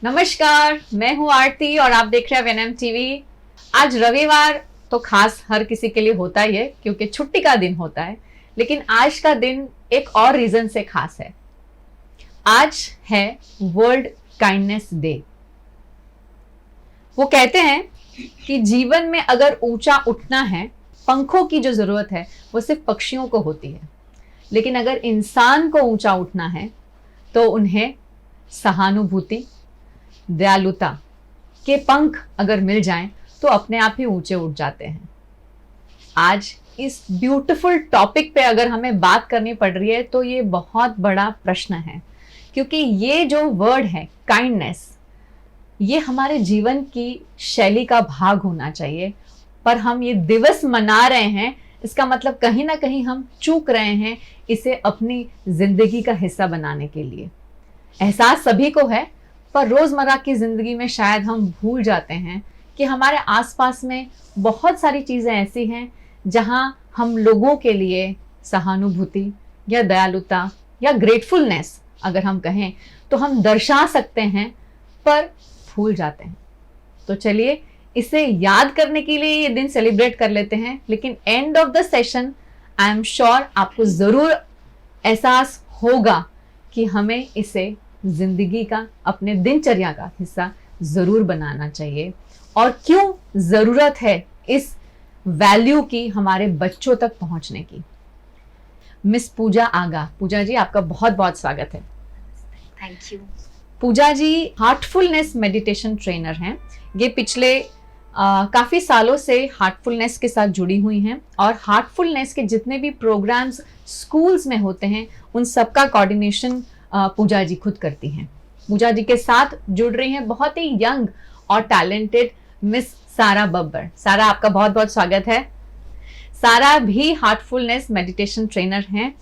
नमस्कार, मैं हूँ आरती और आप देख रहे हैं वेनम टीवी। आज रविवार तो खास हर किसी के लिए होता ही है क्योंकि छुट्टी का दिन होता है, लेकिन आज का दिन एक और रीजन से खास है। आज है वर्ल्ड काइंडनेस डे। वो कहते हैं कि जीवन में अगर ऊंचा उठना है, पंखों की जो जरूरत है वो सिर्फ पक्षियों को होती है, लेकिन अगर इंसान को ऊंचा उठना है तो उन्हें सहानुभूति, दयालुता के पंख अगर मिल जाएं तो अपने आप ही ऊंचे उठ जाते हैं। आज इस ब्यूटीफुल टॉपिक पे अगर हमें बात करनी पड़ रही है तो ये बहुत बड़ा प्रश्न है, क्योंकि ये जो वर्ड है काइंडनेस, ये हमारे जीवन की शैली का भाग होना चाहिए। पर हम ये दिवस मना रहे हैं, इसका मतलब कहीं ना कहीं हम चूक रहे हैं इसे अपनी जिंदगी का हिस्सा बनाने के लिए। एहसास सभी को है, पर रोजमर्रा की जिंदगी में शायद हम भूल जाते हैं कि हमारे आसपास में बहुत सारी चीजें ऐसी हैं जहां हम लोगों के लिए सहानुभूति या दयालुता या ग्रेटफुलनेस अगर हम कहें तो हम दर्शा सकते हैं, पर भूल जाते हैं। तो चलिए इसे याद करने के लिए ये दिन सेलिब्रेट कर लेते हैं। लेकिन end of the session I am sure आपको जरूर एहसास होगा कि हमें इसे जिंदगी का, अपने दिनचर्या का हिस्सा जरूर बनाना चाहिए। और क्यों जरूरत है इस वैल्यू की हमारे बच्चों तक पहुंचने की। मिस पूजा आगा, पूजा जी आपका बहुत बहुत स्वागत है। Thank you. Puja ji Heartfulness meditation trainer हैं। ये पिछले काफी सालों से हार्टफुलनेस के साथ जुड़ी हुई हैं और हार्टफुलनेस के जितने भी प्रोग्राम्स स्कूल्स में होते हैं उन सबका कोऑर्डिनेशन पूजा जी खुद करती हैं। पूजा जी के साथ जुड़ रही हैं बहुत ही यंग और टैलेंटेड मिस सारा बब्बर। सारा आपका बहुत बहुत स्वागत है। सारा भी हार्टफुलनेस मेडिटेशन ट्रेनर हैं।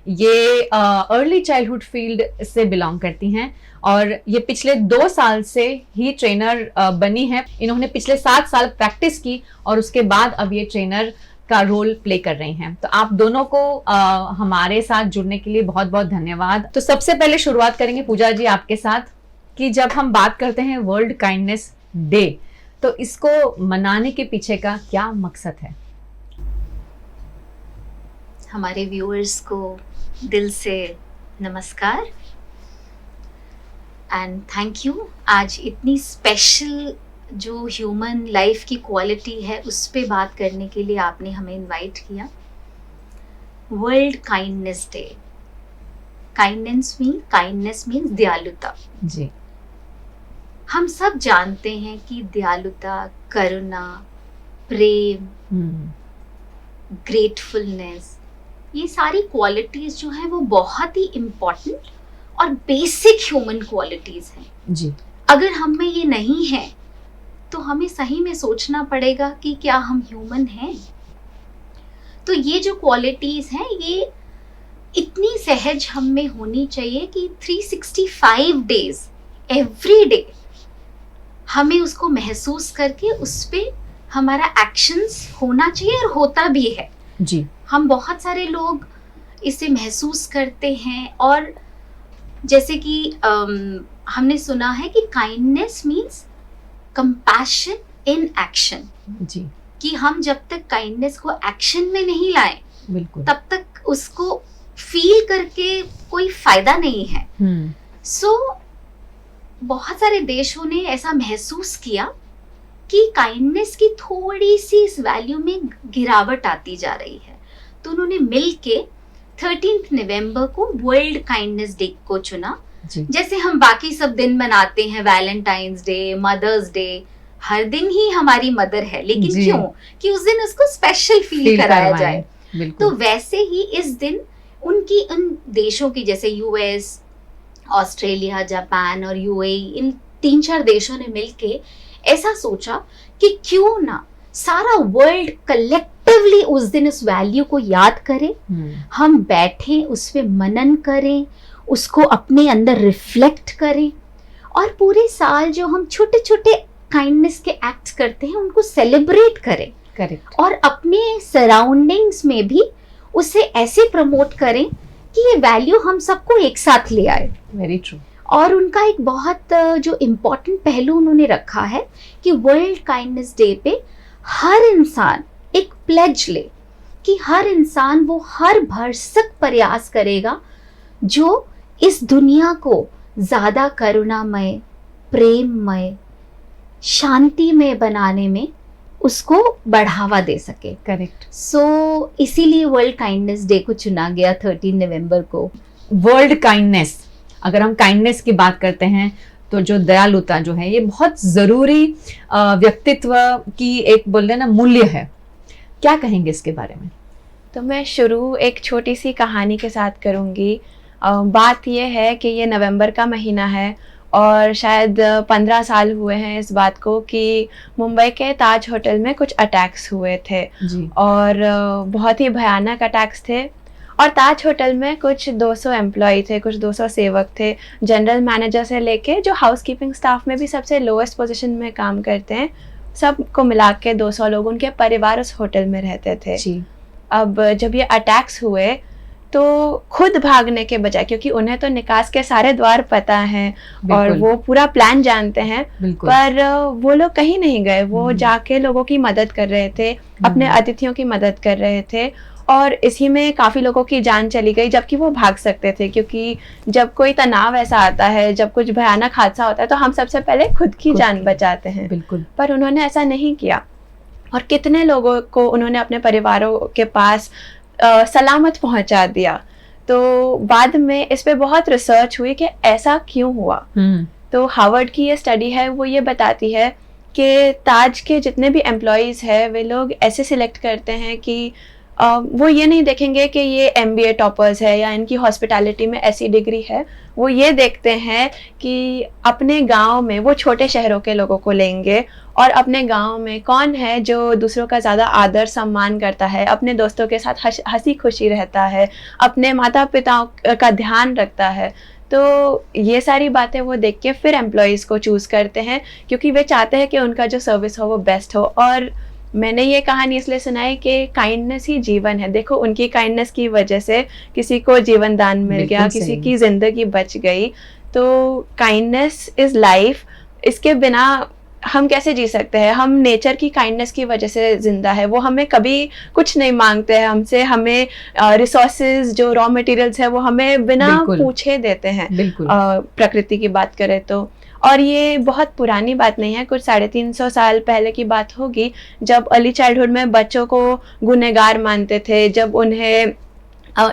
ये अर्ली चाइल्डहुड फील्ड से बिलोंग करती हैं और ये पिछले 2 साल से ही ट्रेनर बनी है। इन्होंने पिछले 7 साल प्रैक्टिस की और उसके बाद अब ये ट्रेनर का रोल प्ले कर रही हैं। तो आप दोनों को हमारे साथ जुड़ने के लिए बहुत बहुत धन्यवाद। तो सबसे पहले शुरुआत करेंगे पूजा जी आपके साथ कि जब हम बात करते हैं वर्ल्ड काइंडनेस डे तो इसको मनाने के पीछे का क्या मकसद है? हमारे व्यूअर्स को दिल से नमस्कार एंड थैंक यू। आज इतनी स्पेशल जो ह्यूमन लाइफ की क्वालिटी है उस पे बात करने के लिए आपने हमें इनवाइट किया। World kindness day. Kindness means दयालुता जी। हम सब जानते हैं कि दयालुता, करुणा, प्रेम, ग्रेटफुलनेस, ये सारी क्वालिटीज जो हैं वो बहुत ही इम्पोर्टेंट और बेसिक ह्यूमन क्वालिटीज हैं जी। अगर हम में ये नहीं है तो हमें सही में सोचना पड़ेगा कि क्या हम ह्यूमन हैं। तो ये जो क्वालिटीज हैं ये इतनी सहज हम में होनी चाहिए कि 365 डेज एवरी डे हमें उसको महसूस करके उस पे हमारा एक्शंस होना चाहिए और होता भी है जी। हम बहुत सारे लोग इसे महसूस करते हैं और जैसे कि हमने सुना है कि kindness means compassion in action जी। कि हम जब तक काइंडनेस को एक्शन में नहीं लाएं बिल्कुल तब तक उसको फील करके कोई फायदा नहीं है। सो बहुत सारे देशों ने ऐसा महसूस किया कि काइंडनेस की थोड़ी सी इस वैल्यू में गिरावट आती जा रही है, तो उन्होंने मिलके 13 नवंबर को वर्ल्ड काइंडनेस डे को चुना। जैसे हम बाकी सब दिन मनाते हैं, वैलेंटाइंस डे, मदर्स डे, हर दिन ही हमारी मदर है, लेकिन क्यों कि उस दिन उसको स्पेशल फील कराया जाए। तो वैसे ही इस दिन उनकी उन देशों की जैसे यूएस, ऑस्ट्रेलिया, जापान और यूएई, इन 3-4 देशों ने मिलके ऐसा सोचा कि क्यों ना सारा वर्ल्ड कलेक्टिवली उस दिन उस वैल्यू को याद करे। हम बैठें, उस पे मनन करें, उसको अपने अंदर रिफ्लेक्ट करें और पूरे साल जो हम छोटे छोटे काइंडनेस के एक्ट्स करते हैं उनको सेलिब्रेट करें। करेक्ट। और अपने सराउंडिंग्स में भी उसे ऐसे प्रमोट करें कि ये वैल्यू हम सबको एक साथ ले आए। Very true. और उनका एक बहुत जो इम्पोर्टेंट पहलू उन्होंने रखा है कि वर्ल्ड काइंडनेस डे पे हर इंसान एक प्लेज ले कि हर इंसान वो हर भरसक प्रयास करेगा जो इस दुनिया को ज़्यादा करुणामय, प्रेममय, शांतिमय बनाने में उसको बढ़ावा दे सके। करेक्ट। सो इसीलिए वर्ल्ड काइंडनेस डे को चुना गया 13 नवंबर को। वर्ल्ड काइंडनेस, अगर हम काइंडनेस की बात करते हैं तो जो दयालुता जो है ये बहुत ज़रूरी व्यक्तित्व की एक बोलते ना मूल्य है। क्या कहेंगे इसके बारे में? तो मैं शुरू एक छोटी सी कहानी के साथ करूँगी। बात यह है कि ये नवंबर का महीना है और शायद 15 साल हुए हैं इस बात को कि मुंबई के ताज होटल में कुछ अटैक्स हुए थे जी। और बहुत ही भयानक अटैक्स थे। और ताज होटल में कुछ 200 एम्प्लॉय थे, कुछ 200 सेवक थे, जनरल मैनेजर से लेके जो हाउसकीपिंग स्टाफ में भी सबसे लोएस्ट पोजीशन में काम करते हैं, सबको मिला के 200 लोग, उनके परिवार उस होटल में रहते थे जी। अब जब ये अटैक्स हुए तो खुद भागने के बजाय, क्योंकि उन्हें तो निकास के सारे द्वार पता हैं और बिल्कुल। वो पूरा प्लान जानते हैं, बिल्कुल। पर वो लोग कहीं नहीं गए। वो जाके लोगों की मदद कर रहे थे, अपने अतिथियों की मदद कर रहे थे और इसी में काफ़ी लोगों की जान चली गई, जबकि वो भाग सकते थे। क्योंकि जब कोई तनाव ऐसा आता है, जब कुछ भयानक हादसा होता है तो हम सबसे पहले खुद की जान बचाते हैं। बिल्कुल। पर उन्होंने ऐसा नहीं किया और कितने लोगों को उन्होंने अपने परिवारों के पास सलामत पहुंचा दिया। तो बाद में इस पे बहुत रिसर्च हुई कि ऐसा क्यों हुआ। तो हार्वर्ड की ये स्टडी है, वो ये बताती है कि ताज के जितने भी एम्प्लॉयज़ हैं वे लोग ऐसे सिलेक्ट करते हैं कि वो ये नहीं देखेंगे कि ये MBA टॉपर्स है या इनकी हॉस्पिटैलिटी में ऐसी डिग्री है। वो ये देखते हैं कि अपने गांव में, वो छोटे शहरों के लोगों को लेंगे और अपने गांव में कौन है जो दूसरों का ज़्यादा आदर सम्मान करता है, अपने दोस्तों के साथ हंसी खुशी रहता है, अपने माता पिता का ध्यान रखता है। तो ये सारी बातें वो देख के फिर एम्प्लॉयज़ को चूज़ करते हैं, क्योंकि वे चाहते हैं कि उनका जो सर्विस हो वो बेस्ट हो। और मैंने ये कहानी इसलिए सुनाई कि काइंडनेस ही जीवन है। देखो, उनकी काइंडनेस की वजह से किसी को जीवन दान मिल गया, किसी की ज़िंदगी बच गई। तो काइंडनेस इज़ लाइफ। इसके बिना हम कैसे जी सकते हैं? हम नेचर की काइंडनेस की वजह से जिंदा है। वो हमें कभी कुछ नहीं मांगते हैं हमसे, हमें रिसोर्सेज जो रॉ मटेरियल्स है वो हमें बिना पूछे देते हैं। प्रकृति की बात करें तो, और ये बहुत पुरानी बात नहीं है, कुछ 350 साल पहले की बात होगी, जब अर्ली चाइल्डहुड में बच्चों को गुनहगार मानते थे, जब उन्हें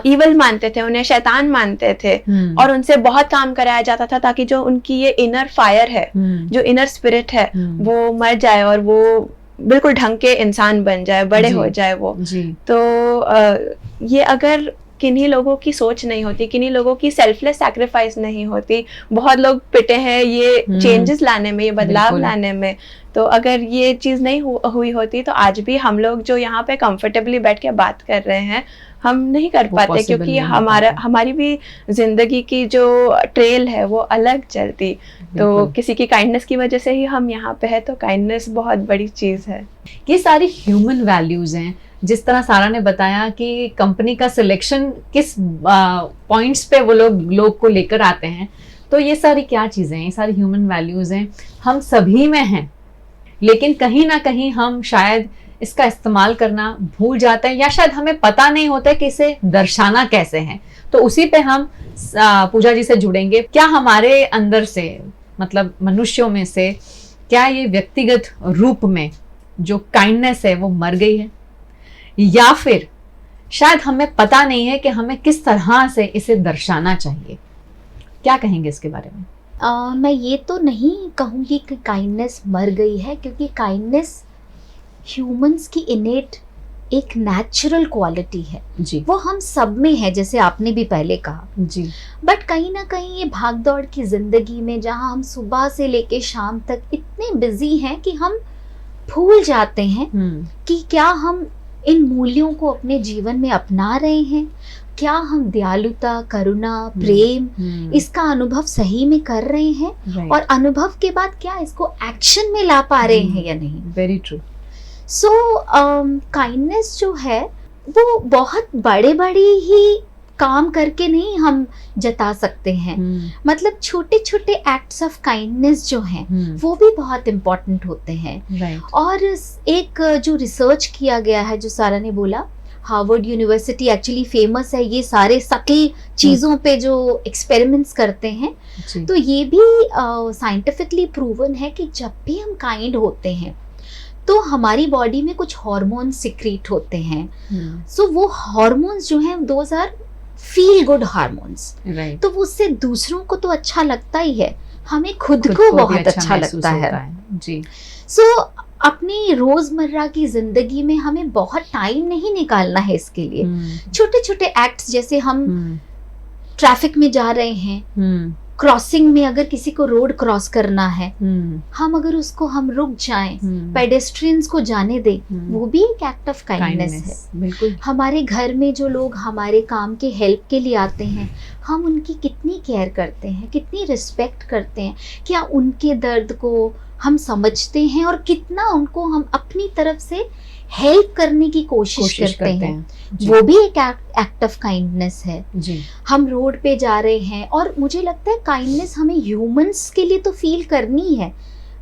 ईवल मानते थे, उन्हें शैतान मानते थे और उनसे बहुत काम कराया जाता था ताकि जो उनकी ये इनर फायर है, जो इनर स्पिरिट है, वो मर जाए और वो बिल्कुल ढंग के इंसान बन जाए, बड़े हो जाए वो। तो ये अगर किन्हीं लोगों की सोच नहीं होती, किन्हीं लोगों की सेल्फलेस सैक्रिफाइस नहीं होती, बहुत लोग पिटे हैं ये चेंजेस लाने में, ये बदलाव लाने में, तो अगर ये चीज़ नहीं हुई होती तो आज भी हम लोग जो यहाँ पे कंफर्टेबली बैठ के बात कर रहे हैं हम नहीं कर पाते, क्योंकि हमारी भी जिंदगी की जो ट्रेल है वो अलग चलती। तो किसी की काइंडनेस की वजह से ही हम यहाँ पे है, तो काइंडनेस बहुत बड़ी चीज़ है। ये सारी ह्यूमन वैल्यूज हैं। जिस तरह सारा ने बताया कि कंपनी का सिलेक्शन किस पॉइंट्स पे वो लोग को लेकर आते हैं, तो ये सारी क्या चीज़ें हैं? ये सारी ह्यूमन वैल्यूज हैं, हम सभी में हैं, लेकिन कहीं ना कहीं हम शायद इसका इस्तेमाल करना भूल जाते हैं, या शायद हमें पता नहीं होता कि इसे दर्शाना कैसे है। तो उसी पे हम पूजा जी से जुड़ेंगे। क्या हमारे अंदर से, मतलब मनुष्यों में से, क्या ये व्यक्तिगत रूप में जो काइंडनेस है वो मर गई है, या फिर शायद हमें पता नहीं है कि हमें किस तरह से इसे दर्शाना चाहिए? क्या कहेंगे इसके बारे में? मैं ये तो नहीं कहूँगी कि काइंडनेस मर गई है, क्योंकि काइंडनेस ह्यूमंस की इनेट एक नेचुरल क्वालिटी है जी। वो हम सब में है, जैसे आपने भी पहले कहा जी। बट कहीं ना कहीं ये भागदौड़ की जिंदगी में, जहाँ हम सुबह से लेके शाम तक इतने बिजी हैं कि हम भूल जाते हैं कि क्या हम इन मूल्यों को अपने जीवन में अपना रहे हैं, क्या हम दयालुता, करुणा, प्रेम इसका अनुभव सही में कर रहे हैं, और अनुभव के बाद क्या इसको एक्शन में ला पा रहे हैं या नहीं। Very true. सो काइंडनेस जो है वो बहुत बड़े बड़ी ही काम करके नहीं हम जता सकते हैं। मतलब छोटे छोटे एक्ट्स ऑफ काइंडनेस जो हैं वो भी बहुत इम्पोर्टेंट होते हैं। राइट। और एक जो रिसर्च किया गया है, जो सारा ने बोला, हार्वर्ड यूनिवर्सिटी एक्चुअली फेमस है ये सारे सटल चीज़ों पे जो एक्सपेरिमेंट्स करते हैं। जी। तो ये भी साइंटिफिकली प्रूवन है कि जब भी हम काइंड होते हैं तो हमारी बॉडी में कुछ हार्मोन्स सिक्रीट होते हैं। सो वो हार्मोन्स जो हैं those are feel good hormones. Right. तो उससे दूसरों को तो अच्छा लगता ही है, हमें खुद खुद को को भी बहुत अच्छा महसूस लगता होता है। जी। सो अपनी रोजमर्रा की जिंदगी में हमें बहुत टाइम नहीं निकालना है इसके लिए। छोटे छोटे एक्ट्स, जैसे हम ट्रैफिक में जा रहे हैं, क्रॉसिंग में अगर किसी को रोड क्रॉस करना है, हम अगर उसको हम रुक जाएं, पेडेस्ट्रियंस को जाने दें, वो भी एक एक्ट ऑफ काइंडनेस है। बिल्कुल। हमारे घर में जो लोग हमारे काम के हेल्प के लिए आते हैं, हम उनकी कितनी केयर करते हैं, कितनी रिस्पेक्ट करते हैं, क्या उनके दर्द को हम समझते हैं और कितना उनको हम अपनी तरफ से हेल्प करने की कोशिश करते हैं। वो भी एक एक्ट ऑफ काइंडनेस है। जी। हम रोड पे जा रहे हैं और मुझे लगता है काइंडनेस हमें ह्यूमंस के लिए तो फील करनी है,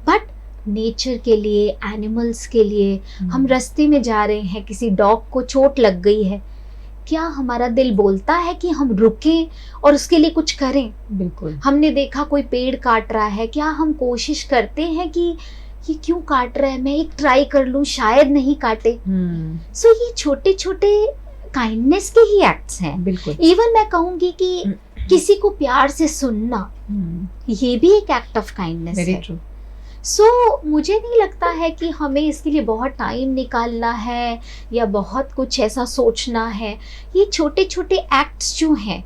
बट नेचर के लिए, एनिमल्स के लिए, हम रास्ते में जा रहे हैं, किसी डॉग को चोट लग गई है, क्या हमारा दिल बोलता है कि हम रुकें और उसके लिए कुछ करें? बिल्कुल। हमने देखा कोई पेड़ काट रहा है, क्या हम कोशिश करते हैं कि ये क्यों काट रहा है, मैं एक ट्राई कर लूं, शायद नहीं काटे। सो ये छोटे छोटे काइंडनेस के ही एक्ट्स हैं। बिल्कुल। इवन मैं कहूंगी कि किसी को प्यार से सुनना, ये भी एक एक्ट ऑफ काइंडनेस है। ट्रू। सो मुझे नहीं लगता है कि हमें इसके लिए बहुत टाइम निकालना है या बहुत कुछ ऐसा सोचना है। ये छोटे छोटे एक्ट्स जो हैं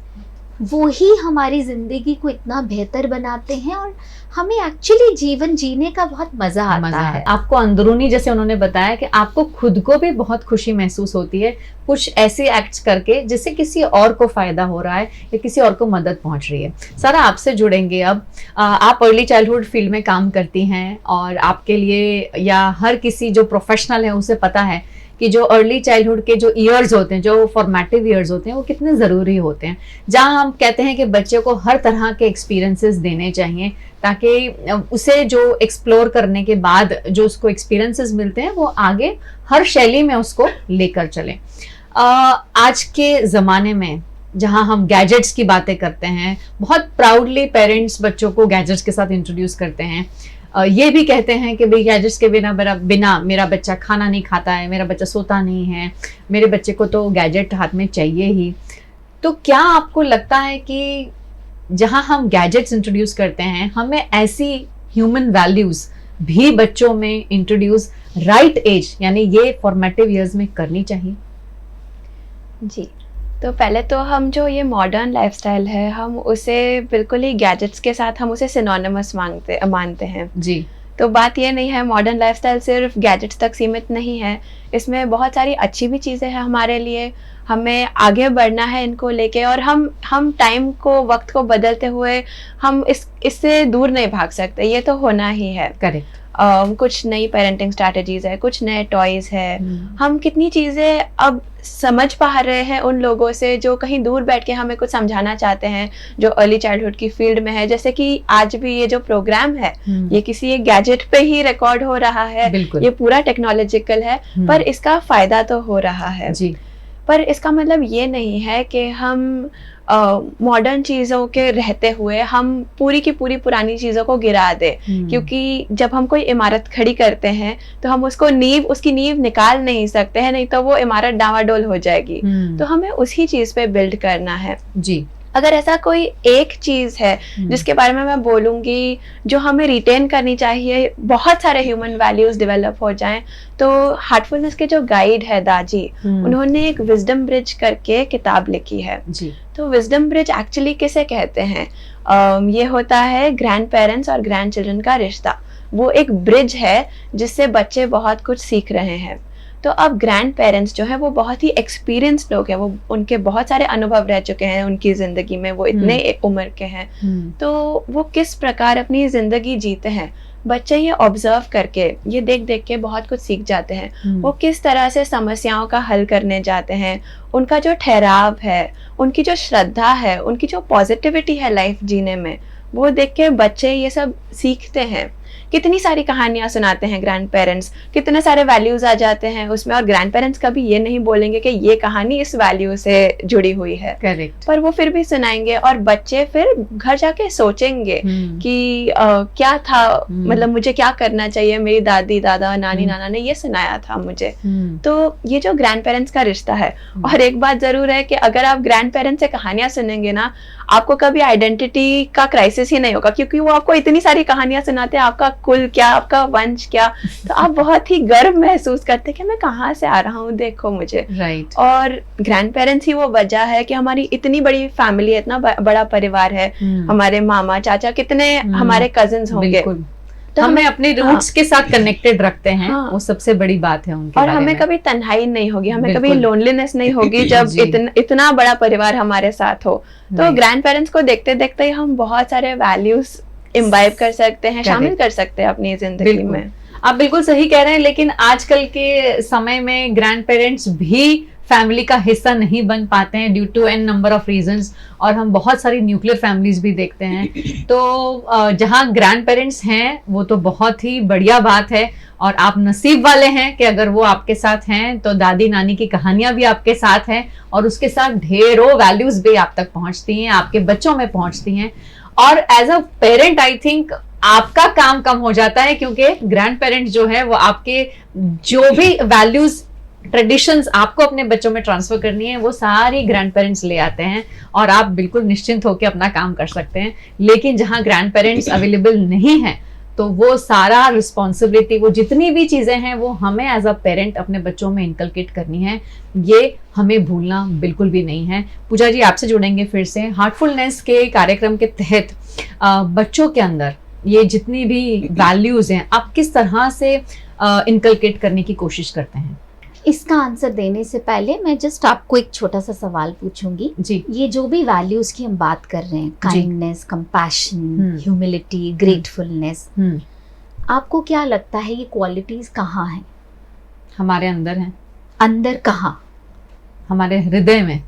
वो ही हमारी जिंदगी को इतना बेहतर बनाते हैं और हमें एक्चुअली जीवन जीने का बहुत मजा आता है। आपको अंदरूनी, जैसे उन्होंने बताया कि आपको खुद को भी बहुत खुशी महसूस होती है कुछ ऐसे एक्ट्स करके जिससे किसी और को फायदा हो रहा है या किसी और को मदद पहुंच रही है। सारा, आपसे जुड़ेंगे अब। आप अर्ली चाइल्डहुड फील्ड में काम करती हैं और आपके लिए या हर किसी जो प्रोफेशनल है उसे पता है कि जो अर्ली चाइल्डहुड के जो ईयर्स होते हैं, जो फॉर्मेटिव ईयर्स होते हैं, वो कितने ज़रूरी होते हैं, जहां हम कहते हैं कि बच्चे को हर तरह के एक्सपीरियंसेस देने चाहिए ताकि उसे जो एक्सप्लोर करने के बाद जो उसको एक्सपीरियंसेस मिलते हैं वो आगे हर शैली में उसको लेकर चलें। आज के ज़माने में जहां हम गैजेट्स की बातें करते हैं, बहुत प्राउडली पेरेंट्स बच्चों को गैजेट्स के साथ इंट्रोड्यूस करते हैं। ये भी कहते हैं कि भाई गैजेट्स के बिना मेरा बच्चा खाना नहीं खाता है, मेरा बच्चा सोता नहीं है, मेरे बच्चे को तो गैजेट हाथ में चाहिए ही। तो क्या आपको लगता है कि जहां हम गैजेट्स इंट्रोड्यूस करते हैं, हमें ऐसी ह्यूमन वैल्यूज भी बच्चों में इंट्रोड्यूस राइट एज यानी ये फॉर्मेटिव ईयर्स में करनी चाहिए? जी, तो पहले तो हम जो ये मॉडर्न लाइफस्टाइल है, हम उसे बिल्कुल ही गैजेट्स के साथ हम उसे सिनोनिमस मानते हैं। जी। तो बात ये नहीं है, मॉडर्न लाइफस्टाइल सिर्फ गैजेट्स तक सीमित नहीं है, इसमें बहुत सारी अच्छी भी चीज़ें हैं हमारे लिए। हमें आगे बढ़ना है इनको लेके, और हम टाइम को, वक्त को बदलते हुए हम इससे दूर नहीं भाग सकते, ये तो होना ही है। करेक्ट। कुछ नई पेरेंटिंग स्ट्रैटेजीज है, कुछ नए टॉयज है। हम कितनी चीज़ें अब समझ पा रहे हैं उन लोगों से जो कहीं दूर बैठ के हमें कुछ समझाना चाहते हैं, जो अर्ली चाइल्डहुड की फील्ड में है। जैसे कि आज भी ये जो प्रोग्राम है ये किसी एक गैजेट पे ही रिकॉर्ड हो रहा है, ये पूरा टेक्नोलॉजिकल है, पर इसका फायदा तो हो रहा है। जी। पर इसका मतलब ये नहीं है कि हम मॉडर्न चीज़ों के रहते हुए हम पूरी की पूरी पुरानी चीज़ों को गिरा दे। क्योंकि जब हम कोई इमारत खड़ी करते हैं तो हम उसकी नींव निकाल नहीं सकते हैं, नहीं तो वो इमारत डावाडोल हो जाएगी। तो हमें उसी चीज़ पे बिल्ड करना है। जी। अगर ऐसा कोई एक चीज़ है जिसके बारे में मैं बोलूँगी जो हमें रिटेन करनी चाहिए, बहुत सारे ह्यूमन वैल्यूज डेवलप हो जाएं, तो हार्टफुलनेस के जो गाइड है दाजी, उन्होंने एक विजडम ब्रिज करके किताब लिखी है। जी। तो विजडम ब्रिज एक्चुअली किसे कहते हैं? ये होता है ग्रैंड पेरेंट्स और ग्रैंड चिल्ड्रन का रिश्ता। वो एक ब्रिज है जिससे बच्चे बहुत कुछ सीख रहे हैं। तो अब ग्रैंड पेरेंट्स जो है वो बहुत ही एक्सपीरियंस्ड लोग हैं, वो उनके बहुत सारे अनुभव रह चुके हैं उनकी ज़िंदगी में, वो इतने उम्र के हैं। तो वो किस प्रकार अपनी ज़िंदगी जीते हैं बच्चे ये ऑब्जर्व करके, ये देख देख के बहुत कुछ सीख जाते हैं। वो किस तरह से समस्याओं का हल करने जाते हैं, उनका जो ठहराव है, उनकी जो श्रद्धा है, उनकी जो पॉजिटिविटी है लाइफ जीने में, वो देख के बच्चे ये सब सीखते हैं। कितनी सारी कहानियां सुनाते हैं ग्रैंड पेरेंट्स, कितने सारे वैल्यूज आ जाते हैं उसमें, और ग्रैंड पेरेंट्स कभी ये नहीं बोलेंगे कि ये कहानी इस वैल्यू से जुड़ी हुई है, करेक्ट, पर वो फिर भी सुनाएंगे और बच्चे फिर घर जाके सोचेंगे कि क्या था, मतलब मुझे क्या करना चाहिए, मेरी दादी दादा नानी नाना ने ये सुनाया था मुझे। तो ये जो ग्रैंड पेरेंट्स का रिश्ता है। और एक बात जरूर है कि अगर आप ग्रैंड पेरेंट्स से कहानियां सुनेंगे ना, आपको कभी आइडेंटिटी का क्राइसिस ही नहीं होगा, क्योंकि वो आपको इतनी सारी कहानियां सुनाते हैं, आपका कुल क्या, आपका वंश क्या, तो आप बहुत ही गर्व महसूस करते हैं कि मैं कहाँ से आ रहा हूँ, देखो मुझे। राइट। और ग्रैंड पेरेंट्स ही वो वजह है कि हमारी इतनी बड़ी फैमिली है, इतना बड़ा परिवार है, हमारे मामा चाचा कितने हमारे कजिन्स होंगे, तो हमें अपने रूट्स के साथ कनेक्टेड रखते हैं। वो सबसे बड़ी बात है उनके और बारे हमें में। कभी तन्हाई नहीं होगी, हमें कभी लोनलीनेस नहीं होगी जब इतना बड़ा परिवार हमारे साथ हो। तो ग्रैंड पेरेंट्स को देखते देखते ही हम बहुत सारे वैल्यूज इम्बाइब कर सकते हैं, शामिल कर सकते हैं अपनी जिंदगी में। आप बिल्कुल सही कह रहे हैं, लेकिन आजकल के समय में ग्रैंड पेरेंट्स भी फैमिली का हिस्सा नहीं बन पाते हैं due to an number of reasons, और हम बहुत सारी न्यूक्लियर फैमिलीज भी देखते हैं। तो जहाँ ग्रैंड पेरेंट्स हैं वो तो बहुत ही बढ़िया बात है, और आप नसीब वाले हैं कि अगर वो आपके साथ हैं तो दादी नानी की कहानियां भी आपके साथ हैं, और उसके साथ ढेरों वैल्यूज भी आप तक पहुंचती हैं, आपके बच्चों में पहुंचती हैं। और as a parent I think आपका काम कम हो जाता है, क्योंकि ग्रैंड पेरेंट्स जो है वो आपके जो भी वैल्यूज ट्रेडिशंस आपको अपने बच्चों में ट्रांसफर करनी है वो सारी ग्रैंड पेरेंट्स ले आते हैं, और आप बिल्कुल निश्चिंत होकर अपना काम कर सकते हैं। लेकिन जहां ग्रैंड पेरेंट्स अवेलेबल नहीं है तो वो सारा रिस्पॉन्सिबिलिटी, वो जितनी भी चीजें हैं वो हमें एज अ पेरेंट अपने बच्चों में इनकलकेट करनी है, ये हमें भूलना बिल्कुल भी नहीं है। पूजा जी, आपसे जुड़ेंगे फिर से। हार्टफुलनेस के कार्यक्रम के तहत बच्चों के अंदर ये जितनी भी वैल्यूज हैं आप किस तरह से इनकलकेट करने की कोशिश करते हैं? इसका आंसर देने से पहले मैं जस्ट आपको एक छोटा सा सवाल पूछूंगी जी। ये जो भी वैल्यूज की हम बात कर रहे हैं, काइंडनेस, कंपैशन, ह्यूमिलिटी, ग्रेटफुलनेस, आपको क्या लगता है ये क्वालिटीज कहाँ हैं? हमारे अंदर हैं। अंदर कहाँ? हमारे हृदय में।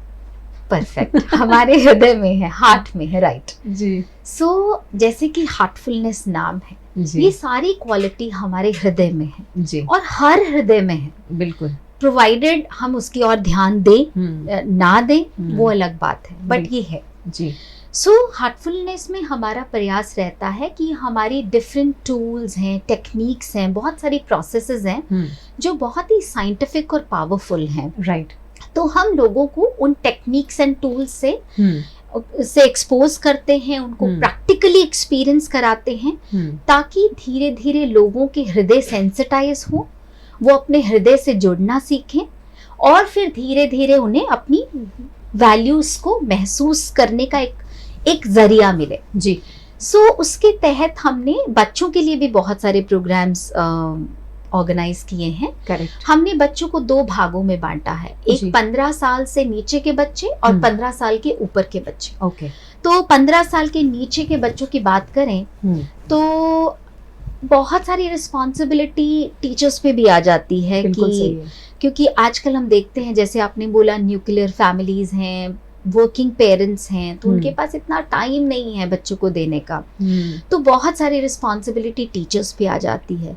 परफेक्ट, हमारे हृदय में है, हार्ट में है, राइट जी। सो जैसे कि हार्टफुलनेस नाम है, ये सारी क्वालिटी हमारे हृदय में है जी, और हर हृदय में है, बिल्कुल, प्रोवाइडेड हम उसकी ओर ध्यान दें ना दें वो अलग बात है, बट ये है जी। सो हार्टफुलनेस में हमारा प्रयास रहता है कि हमारी डिफरेंट टूल्स हैं, टेक्निक्स हैं, बहुत सारी प्रोसेसेस हैं जो बहुत ही साइंटिफिक और पावरफुल हैं, राइट। तो हम लोगों को उन टेक्निक्स एंड टूल्स से एक्सपोज करते हैं, उनको प्रैक्टिकली एक्सपीरियंस कराते हैं, ताकि धीरे धीरे लोगों के हृदय सेंसिटाइज हो, वो अपने हृदय से जुड़ना सीखें, और फिर धीरे धीरे उन्हें अपनी वैल्यूज को महसूस करने का एक जरिया मिले जी। सो उसके तहत हमने बच्चों के लिए भी बहुत सारे प्रोग्राम्स ऑर्गेनाइज किए हैं। करेक्ट। हमने बच्चों को 2 भागों में बांटा है, एक 15 साल से नीचे के बच्चे और 15 साल के ऊपर के बच्चे। ओके। तो 15 साल के नीचे के बच्चों की बात करें तो बहुत सारी रिस्पॉन्सिबिलिटी टीचर्स पे भी आ जाती है, क्योंकि आजकल हम देखते हैं, जैसे आपने बोला न्यूक्लियर फैमिलीज हैं, वर्किंग पेरेंट्स हैं, तो उनके पास इतना टाइम नहीं है बच्चों को देने का, तो बहुत सारी रिस्पॉन्सिबिलिटी टीचर्स पे आ जाती है।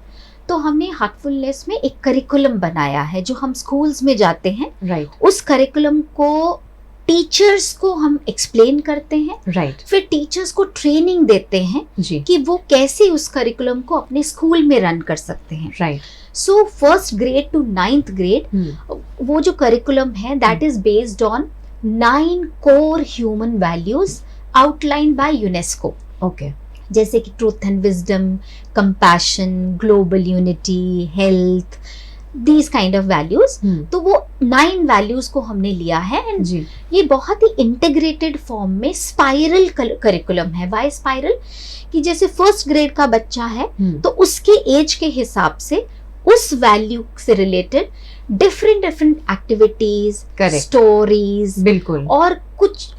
तो हमने हार्टफुलनेस में एक करिकुलम बनाया है जो हम स्कूल्स में जाते हैं, राइट। उस करिकुलम को टीचर्स को हम एक्सप्लेन करते हैं, राइट। फिर टीचर्स को ट्रेनिंग देते हैं जी, कि वो कैसे उस करिकुलम को अपने स्कूल में रन कर सकते हैं, right. So 1st grade to 9th grade वो जो करिकुलम है that is based on 9 core human values outlined by UNESCO। Okay. जैसे कि truth and wisdom, compassion, global unity, health, these kind of values. तो वो 9 वैल्यूज को हमने लिया है, एंड ये बहुत ही इंटीग्रेटेड फॉर्म में स्पाइरल करिकुलम है। Why spiral? कि जैसे 1st grade का बच्चा है तो उसके एज के हिसाब से उस वैल्यू से रिलेटेड डिफरेंट एक्टिविटीज, स्टोरीज, बिल्कुल, और कुछ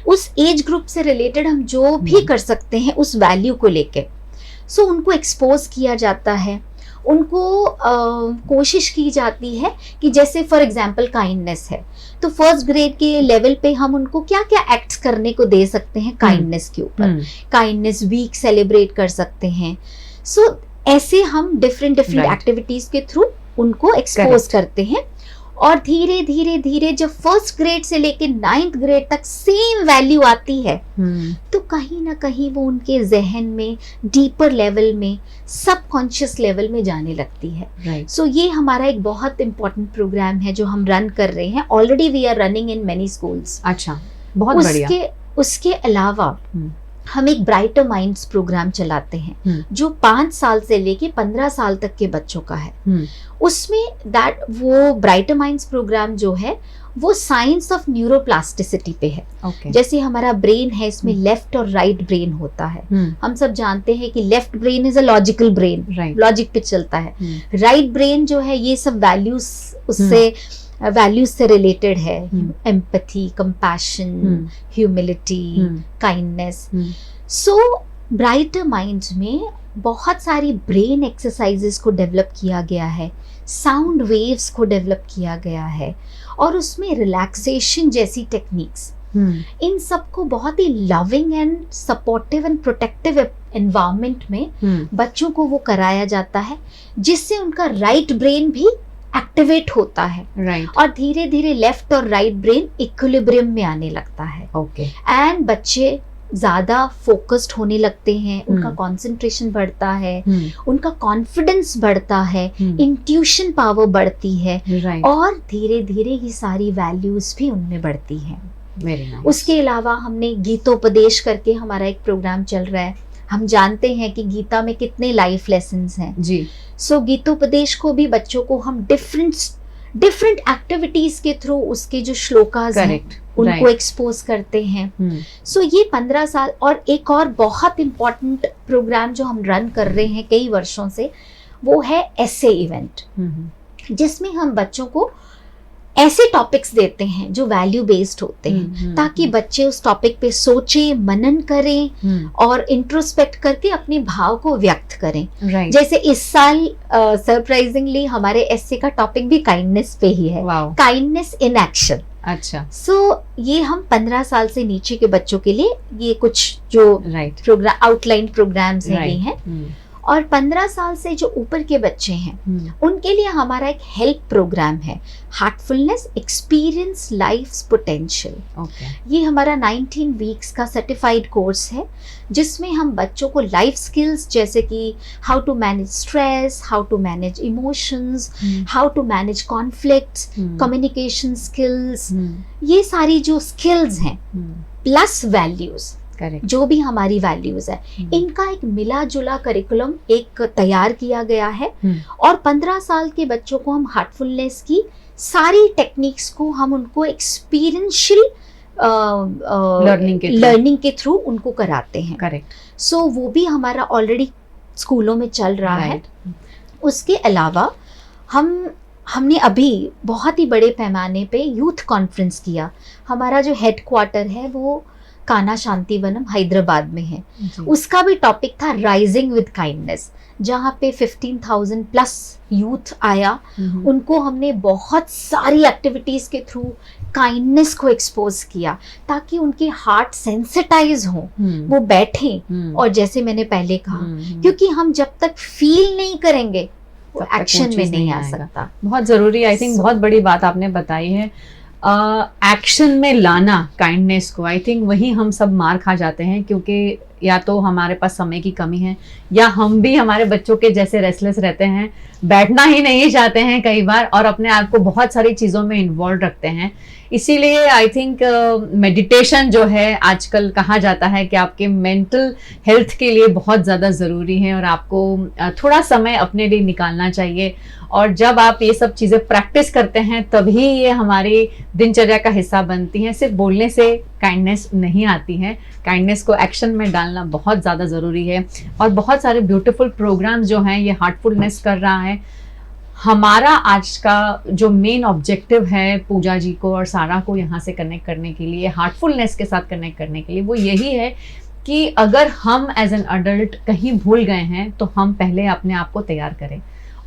उस एज ग्रुप से रिलेटेड हम जो भी कर सकते हैं उस वैल्यू को लेके। सो उनको एक्सपोज किया जाता है, उनको कोशिश की जाती है कि जैसे फॉर एग्जांपल काइंडनेस है तो फर्स्ट ग्रेड के लेवल पे हम उनको क्या क्या एक्ट्स करने को दे सकते हैं काइंडनेस के ऊपर, काइंडनेस वीक सेलिब्रेट कर सकते हैं। सो ऐसे हम डिफरेंट एक्टिविटीज के थ्रू उनको एक्सपोज करते हैं और धीरे धीरे धीरे जब फर्स्ट ग्रेड से लेके 9th ग्रेड तक सेम वैल्यू आती है तो कहीं ना कहीं वो उनके जहन में डीपर लेवल में सबकॉन्शियस लेवल में जाने लगती है। सो ये हमारा एक बहुत इंपॉर्टेंट प्रोग्राम है जो हम रन कर रहे हैं, already we are running in many schools. अच्छा, बहुत बढ़िया। उसके अलावा हम एक ब्राइटर माइंड्स प्रोग्राम चलाते हैं जो 5 साल से लेके 15 साल तक के बच्चों का है। उसमें वो ब्राइटर माइंड्स प्रोग्राम जो है वो साइंस ऑफ न्यूरोप्लास्टिसिटी पे है। जैसे हमारा ब्रेन है, इसमें लेफ्ट और राइट ब्रेन होता है। हम सब जानते हैं कि left brain is a logical brain, logic पे चलता है। राइट ब्रेन जो है ये सब वैल्यूज से रिलेटेड है, एम्पैथी, कंपैशन, ह्यूमिलिटी, काइंडनेस। सो ब्राइटर माइंड्स में बहुत सारी ब्रेन एक्सरसाइजेस को डेवलप किया गया है, साउंड वेव्स को डेवलप किया गया है और उसमें रिलैक्सेशन जैसी टेक्निक्स, इन सबको बहुत ही loving and supportive and protective environment में बच्चों को वो कराया जाता है, जिससे उनका राइट ब्रेन भी एक्टिवेट होता है और धीरे धीरे लेफ्ट और राइट ब्रेन इक्विलिब्रियम में आने लगता है। एंड बच्चे ज्यादा फोकस्ड होने लगते हैं, उनका कंसंट्रेशन बढ़ता है, उनका कॉन्फिडेंस बढ़ता है, इंट्यूशन पावर बढ़ती है और धीरे धीरे ये सारी वैल्यूज भी उनमें बढ़ती हैं। उसके अलावा हमने गीतोपदेश करके हमारा एक प्रोग्राम चल रहा है। हम जानते हैं कि गीता में कितने लाइफ लेसन्स हैं जी। सो गीतोपदेश को भी बच्चों को हम डिफरेंट एक्टिविटीज के थ्रू उसके जो श्लोकास हैं उनको एक्सपोज करते हैं। सो ये 15 साल और एक और बहुत इम्पोर्टेंट प्रोग्राम जो हम रन कर रहे हैं कई वर्षों से, वो है एसे इवेंट, जिसमें हम बच्चों को ऐसे टॉपिक्स देते हैं जो वैल्यू बेस्ड होते हैं ताकि बच्चे उस टॉपिक पे सोचे, मनन करें और इंट्रोस्पेक्ट करके अपने भाव को व्यक्त करें। जैसे इस साल सरप्राइजिंगली हमारे एसे का टॉपिक भी काइंडनेस पे ही है, काइंडनेस इन एक्शन। अच्छा, सो ये हम 15 साल से नीचे के बच्चों के लिए ये कुछ जो प्रोग्राम आउटलाइन प्रोग्राम्स हैं और 15 साल से जो ऊपर के बच्चे हैं उनके लिए हमारा एक हेल्प प्रोग्राम है, हार्टफुलनेस एक्सपीरियंस लाइफ्स पोटेंशियल। ये हमारा 19 वीक्स का सर्टिफाइड कोर्स है जिसमें हम बच्चों को लाइफ स्किल्स जैसे कि how to manage stress, how to manage emotions, how to manage conflicts, communication skills, ये सारी जो स्किल्स हैं प्लस वैल्यूज, जो भी हमारी वैल्यूज है, इनका एक मिला जुला करिकुलम एक तैयार किया गया है और 15 साल के बच्चों को हम हार्टफुलनेस की सारी टेक्निक्स को हम उनको एक्सपीरियंशियल लर्निंग के थ्रू उनको कराते हैं। करेक्ट। सो वो भी हमारा ऑलरेडी स्कूलों में चल रहा है। उसके अलावा हमने अभी बहुत ही बड़े पैमाने पे यूथ कॉन्फ्रेंस किया। हमारा जो हेडक्वार्टर है वो कान्हा शांतिवनम हैदराबाद में है। उसका भी टॉपिक था राइजिंग विद काइंडनेस, जहाँ पे 15,000 प्लस यूथ आया। उनको हमने बहुत सारी एक्टिविटीज के थ्रू काइंडनेस को एक्सपोज किया ताकि उनके हार्ट सेंसिटाइज हो, वो बैठे और जैसे मैंने पहले कहा, क्योंकि हम जब तक फील नहीं करेंगे वो एक्शन में नहीं आ सकता। बहुत जरूरी, आई थिंक बहुत बड़ी बात आपने बताई है, एक्शन में लाना काइंडनेस को। आई थिंक वही हम सब मार खा जाते हैं, क्योंकि या तो हमारे पास समय की कमी है या हम भी हमारे बच्चों के जैसे रेस्टलेस रहते हैं, बैठना ही नहीं चाहते हैं कई बार और अपने आप को बहुत सारी चीज़ों में इन्वॉल्व रखते हैं। इसीलिए आई थिंक मेडिटेशन जो है आजकल कहा जाता है कि आपके मेंटल हेल्थ के लिए बहुत ज़्यादा ज़रूरी है और आपको थोड़ा समय अपने लिए निकालना चाहिए। और जब आप ये सब चीज़ें प्रैक्टिस करते हैं तभी ये हमारी दिनचर्या का हिस्सा बनती हैं। सिर्फ बोलने से काइंडनेस नहीं आती है, काइंडनेस को एक्शन में डालना बहुत ज़्यादा ज़रूरी है। और बहुत सारे ब्यूटीफुल प्रोग्राम्स जो हैं ये हार्टफुलनेस कर रहा है। हमारा आज का जो मेन ऑब्जेक्टिव है पूजा जी को और सारा को यहाँ से कनेक्ट करने के लिए, हार्टफुलनेस के साथ कनेक्ट करने के लिए, वो यही है कि अगर हम एज एन अडल्ट कहीं भूल गए हैं तो हम पहले अपने आप को तैयार करें,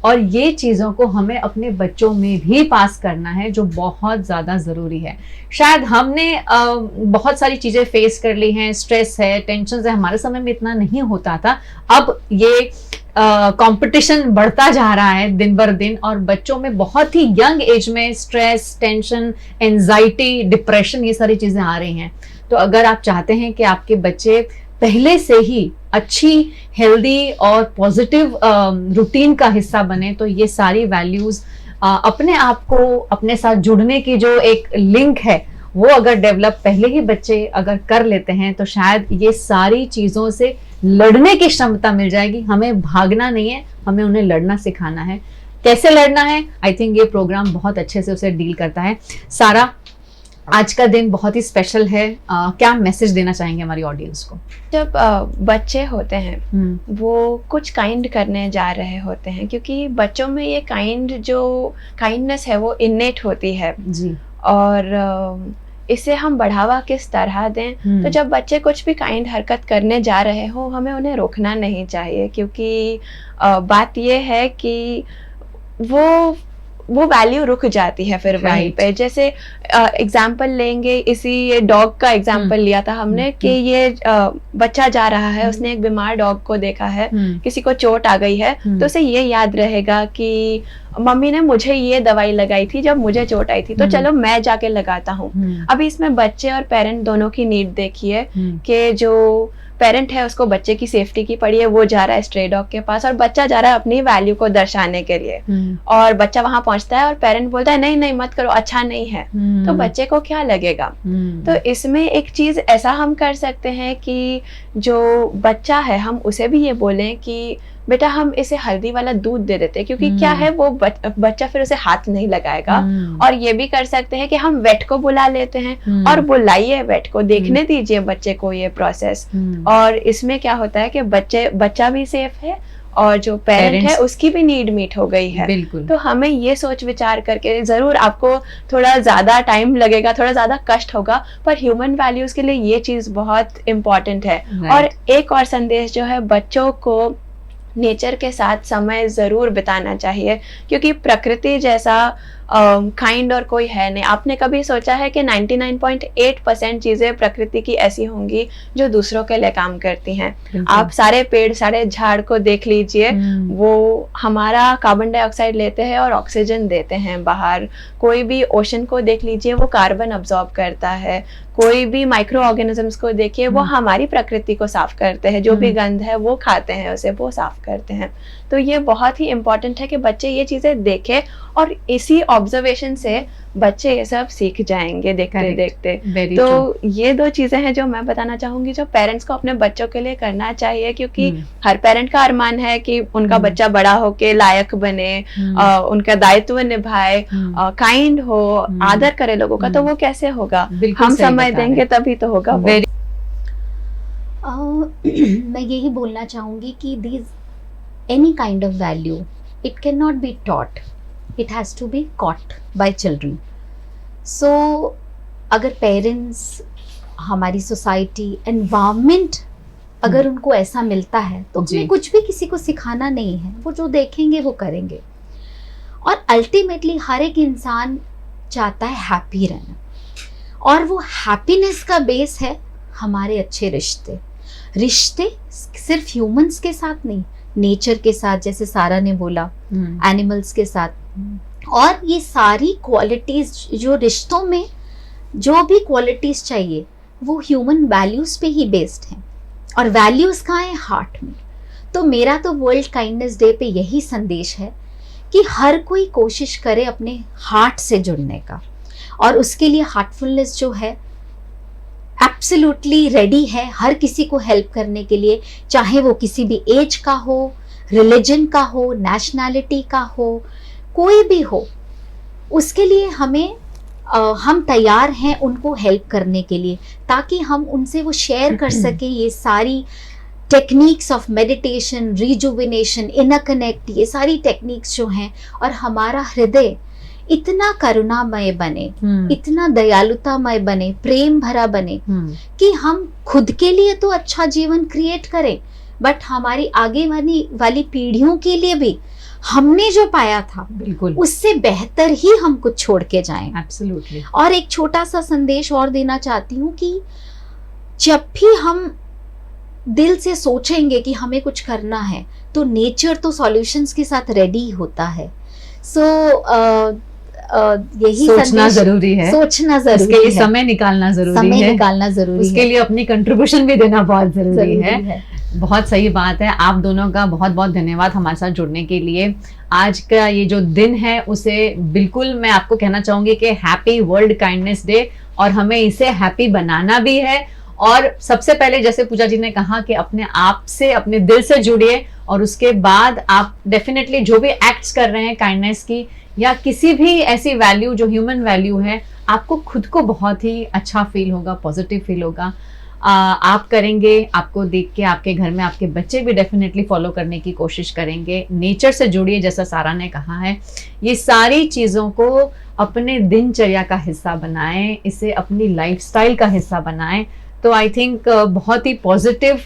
और ये चीज़ों को हमें अपने बच्चों में भी पास करना है, जो बहुत ज़्यादा ज़रूरी है। शायद हमने बहुत सारी चीज़ें फेस कर ली हैं, स्ट्रेस है, टेंशन है, हमारे समय में इतना नहीं होता था। अब ये कंपटीशन बढ़ता जा रहा है दिन बर दिन, और बच्चों में बहुत ही यंग एज में स्ट्रेस, टेंशन, एंजाइटी, डिप्रेशन, ये सारी चीज़ें आ रही हैं। तो अगर आप चाहते हैं कि आपके बच्चे पहले से ही अच्छी, हेल्दी और पॉजिटिव रूटीन का हिस्सा बने, तो ये सारी वैल्यूज अपने आप को अपने साथ जुड़ने की जो एक लिंक है वो अगर डेवलप पहले ही बच्चे अगर कर लेते हैं, तो शायद ये सारी चीज़ों से लड़ने की क्षमता मिल जाएगी। हमें भागना नहीं है, हमें उन्हें लड़ना सिखाना है। कैसे लड़ना है, आई थिंक ये प्रोग्राम बहुत अच्छे से उसे डील करता है। सारा, आज का दिन बहुत ही स्पेशल है, क्या मैसेज देना चाहेंगे हमारी ऑडियंस को? जब बच्चे होते हैं वो कुछ काइंड करने जा रहे होते हैं, क्योंकि बच्चों में ये काइंडनेस है वो इन्नेट होती है जी, और इसे हम बढ़ावा किस तरह दें। तो जब बच्चे कुछ भी काइंड हरकत करने जा रहे हो, हमें उन्हें रोकना नहीं चाहिए, क्योंकि बात ये है कि वो वैल्यू रुक जाती है फिर वहीं पे। जैसे एग्जाम्पल लेंगे, इसी डॉग का एग्जाम्पल लिया था हमने कि ये बच्चा जा रहा है, उसने एक बीमार डॉग को देखा है, किसी को चोट आ गई है, तो उसे ये याद रहेगा कि मम्मी ने मुझे ये दवाई लगाई थी जब मुझे चोट आई थी, तो चलो मैं जाके लगाता हूँ। अभी इसमें बच्चे और पेरेंट दोनों की नीड देखिए कि जो पेरेंट है उसको बच्चे की सेफ्टी की पड़ी है, वो जा रहा है स्ट्रे डॉग के पास, और बच्चा जा रहा है अपनी वैल्यू को दर्शाने के लिए, और बच्चा वहां पहुंचता है और पेरेंट बोलता है नहीं नहीं मत करो, अच्छा नहीं है, तो बच्चे को क्या लगेगा। तो इसमें एक चीज ऐसा हम कर सकते हैं कि जो बच्चा है हम उसे भी ये बोलें कि बेटा हम इसे हल्दी वाला दूध दे देते हैं, क्योंकि क्या है वो बच्चा फिर उसे हाथ नहीं लगाएगा। और ये भी कर सकते हैं कि हम वेट को बुला लेते हैं, और बुलाइए वेट को, देखने दीजिए बच्चे को ये प्रोसेस। और इसमें क्या होता है कि बच्चा भी सेफ है और जो पेरेंट है उसकी भी नीड मीट हो गई है। तो हमें ये सोच विचार करके, जरूर आपको थोड़ा ज्यादा टाइम लगेगा, थोड़ा ज्यादा कष्ट होगा, पर ह्यूमन वैल्यूज के लिए ये चीज बहुत इम्पोर्टेंट है। और एक और संदेश जो है, बच्चों को नेचर के साथ समय ज़रूर बिताना चाहिए, क्योंकि प्रकृति जैसा काइंड और कोई है नहीं। आपने कभी सोचा है कि 99.8% चीज़ें प्रकृति की ऐसी होंगी जो दूसरों के लिए काम करती हैं। आप सारे पेड़, सारे झाड़ को देख लीजिए, वो हमारा कार्बन डाइऑक्साइड लेते हैं और ऑक्सीजन देते हैं बाहर। कोई भी ओशन को देख लीजिए, वो कार्बन अब्जॉर्ब करता है। कोई भी माइक्रो ऑर्गेनिजम्स को देखिए, वो हमारी प्रकृति को साफ करते हैं, जो भी गंध है वो खाते हैं उसे, वो साफ करते हैं। तो ये बहुत ही इम्पोर्टेंट है कि बच्चे ये चीज़ें देखें, और इसी ऑब्जर्वेशन से बच्चे ये सब सीख जाएंगे देखते देखते। तो ये दो चीज़ें हैं जो मैं बताना चाहूँगी, जो पेरेंट्स को अपने बच्चों के लिए करना चाहिए, क्योंकि हर पेरेंट का अरमान है कि उनका बच्चा बड़ा होके लायक बने, उनका दायित्व निभाए, काइंड हो, आदर करे लोगों का। तो वो कैसे होगा? हम समय देंगे तभी तो होगा। मैं यही बोलना चाहूँगी कि these any kind of value, it cannot be taught, it has to be caught by children. So अगर पेरेंट्स, हमारी सोसाइटी, एनवायरमेंट अगर उनको ऐसा मिलता है, तो हमें कुछ भी किसी को सिखाना नहीं है, वो जो देखेंगे वो करेंगे। और अल्टीमेटली हर एक इंसान चाहता है हैप्पी रहना, और वो हैप्पीनेस का बेस है हमारे अच्छे रिश्ते। रिश्ते सिर्फ ह्यूमंस के साथ नहीं, नेचर के साथ, जैसे सारा ने बोला, एनिमल्स के साथ। और ये सारी क्वालिटीज, जो रिश्तों में जो भी क्वालिटीज चाहिए, वो ह्यूमन वैल्यूज पे ही बेस्ड हैं। और वैल्यूज कहाँ है? हार्ट में। तो मेरा तो वर्ल्ड काइंडनेस डे पे यही संदेश है कि हर कोई कोशिश करे अपने हार्ट से जुड़ने का, और उसके लिए हार्टफुलनेस जो है एब्सोल्युटली रेडी है हर किसी को हेल्प करने के लिए, चाहे वो किसी भी एज का हो, रिलीजन का हो, नेशनैलिटी का हो, कोई भी हो। उसके लिए हम तैयार हैं उनको हेल्प करने के लिए, ताकि हम उनसे वो शेयर कर सकें ये सारी techniques of meditation, rejuvenation, inner connect, ये सारी टेक्निक्स जो हैं, और हमारा हृदय इतना करुणामय बने, हम्म, इतना दयालुतामय बने, प्रेम भरा बने, कि हम खुद के लिए तो अच्छा जीवन क्रिएट करें, बट हमारी आगे वाली पीढ़ियों के लिए भी हमने जो पाया था बिल्कुल, उससे बेहतर ही हम कुछ छोड़ के जाएं। एब्सोल्युटली। और एक छोटा सा संदेश और देना चाहती हूँ कि जब भी हम दिल से सोचेंगे कि हमें कुछ करना है, तो नेचर तो सॉल्यूशंस के साथ रेडी होता है। सो यही सोचना संदेश, जरूरी है, सोचना उसके जरूरी लिए है, समय निकालना जरूरी समय है, निकालना जरूरी उसके है, लिए अपनी कंट्रीब्यूशन भी देना बहुत जरूरी है। है। बहुत सही बात है। आप दोनों का बहुत बहुत धन्यवाद हमारे साथ जुड़ने के लिए। आज का ये जो दिन है उसे बिल्कुल मैं आपको कहना चाहूंगी कि हैप्पी वर्ल्ड काइंडनेस डे, और हमें इसे हैप्पी बनाना भी है। और सबसे पहले जैसे पूजा जी ने कहा कि अपने आप से, अपने दिल से जुड़िए, और उसके बाद आप डेफिनेटली जो भी एक्ट्स कर रहे हैं काइंडनेस की या किसी भी ऐसी वैल्यू जो ह्यूमन वैल्यू है, आपको खुद को बहुत ही अच्छा फील होगा, पॉजिटिव फील होगा। आप करेंगे, आपको देख के आपके घर में आपके बच्चे भी डेफिनेटली फॉलो करने की कोशिश करेंगे। नेचर से जुड़िए, जैसा सारा ने कहा है। ये सारी चीज़ों को अपने दिनचर्या का हिस्सा बनाएं, इसे अपनी लाइफस्टाइल का हिस्सा बनाएं, तो आई थिंक बहुत ही पॉजिटिव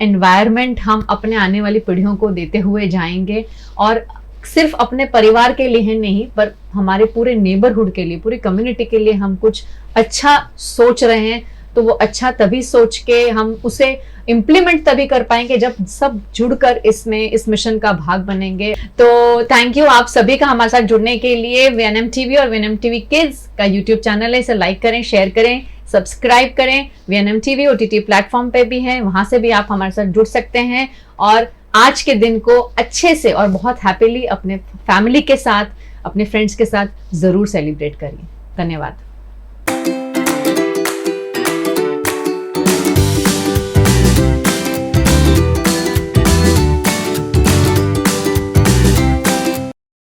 एनवायरनमेंट हम अपने आने वाली पीढ़ियों को देते हुए जाएंगे। और सिर्फ अपने परिवार के लिए ही नहीं, पर हमारे पूरे नेबरहुड के लिए, पूरी कम्युनिटी के लिए हम कुछ अच्छा सोच रहे हैं, तो वो अच्छा तभी सोच के हम उसे इम्प्लीमेंट तभी कर पाएंगे जब सब जुड़कर इस मिशन का भाग बनेंगे। तो थैंक यू आप सभी का हमारे साथ जुड़ने के लिए। वीएनएम टीवी और वीएनएम टीवी किड्स का यूट्यूब चैनल है, इसे लाइक करें, शेयर करें, सब्सक्राइब करें। वीएनएम टीवी ओटीटी प्लेटफॉर्म पे भी है, वहां से भी आप हमारे साथ जुड़ सकते हैं। और आज के दिन को अच्छे से और बहुत हैप्पीली अपने फैमिली के साथ, अपने फ्रेंड्स के साथ जरूर सेलिब्रेट करिए। धन्यवाद।